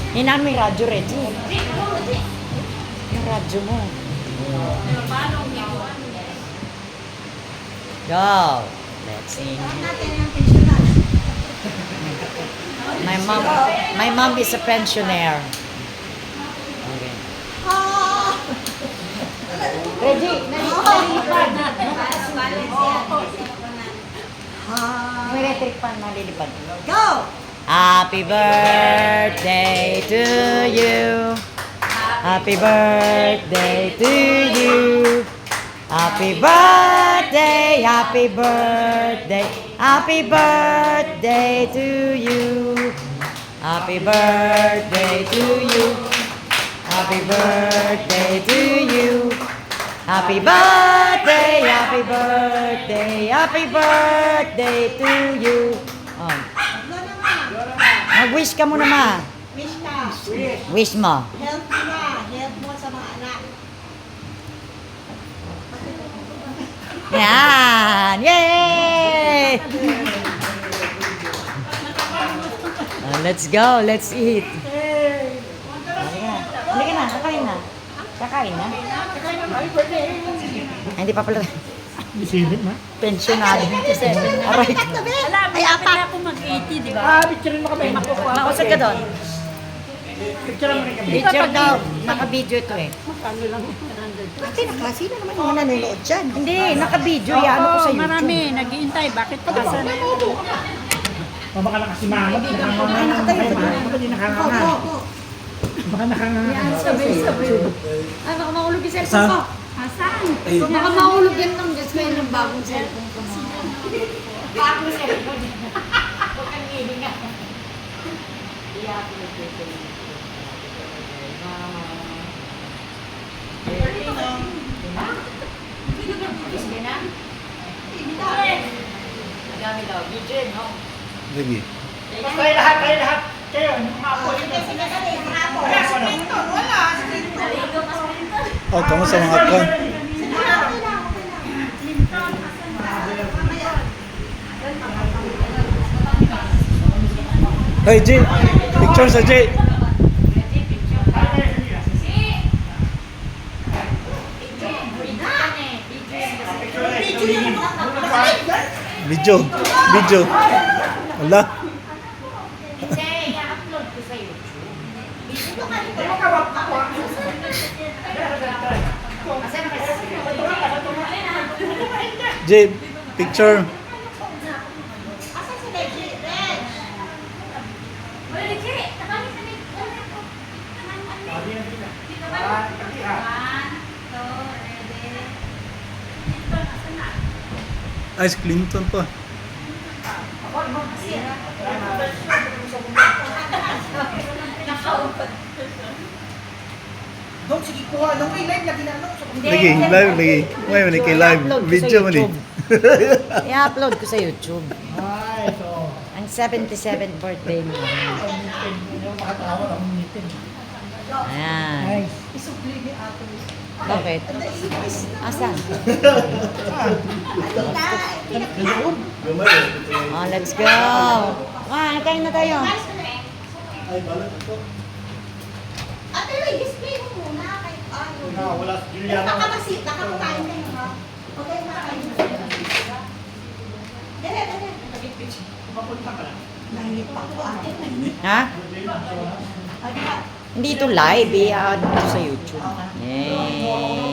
Hinaan mo yung radyo, Reggie. Yung radyo mo. Go. Let's sing. My mom is a pensioner. Okay. Reggie, nalilipad. May electric fan nalilipad. Go! Happy birthday to you. Happy birthday to you. Happy birthday, happy birthday, happy birthday to you. Happy birthday to you. Happy birthday to you. Happy birthday, happy birthday, happy birthday to you. Oh. Mag-wish ka muna, ma. Wish ka. Wish mo. Help mo na. Help mo sa mga anak. Yan! Yay! Let's go. Let's eat. Halika na. Kakain na. Kakain na. Ay, hindi pa pala. Silip na. Pensionado. Aray ka. Wala, malapit na ako mag-80, di ba? Picture mo kami. Mausap ka doon. Picture mo rin kami. Picture daw. Naka-video ito eh. Ate, sino naman yung nanonood dyan? Hindi, naka-video. Yan ako sa YouTube. Marami, nag-iintay. Bakit pa kasi? Baka na kasi mama. Baka di nakanganga. Baka nakanganga. Sabi. Ay, baka mahulog yung cellphone ko. Asan? Baka mahulog yan ng Diyos ko yung bagong cellphone ko. Bagong cellphone. Huwag kang hihinga. Madami daw. Video, no? Lagi. Kayo lahat. Kayo, mga apo. Oh, kamusta mga kon? Hey, Jay. Picture sa Jay. Video. Wala. I-upload ko sa YouTube. Jay, picture. Asa si Reggie? Reg! Ice Clinton pa. Don't, sige kuha. Nung may live lagi na ano. Lagi, live lagi. May man kay live. Video man eh. I-upload ko sa YouTube. Ay, so. Ang 77th birthday mo. Yung makatawa lang ng meeting. Ayan. Nice. Isubli ni Ato. Bakit? Asan? Oh, let's go. Kain na tayo. Ate, may display mo muna. Kahit ano. Wala si Juliana. Nakakamasit. Nakakakain na yun, ha? Okay, nakakain na. Dere. Papunta ka lang. Nangit pa ko, ate. Ha? Hindi ito live. I-add ko sa YouTube. Yay.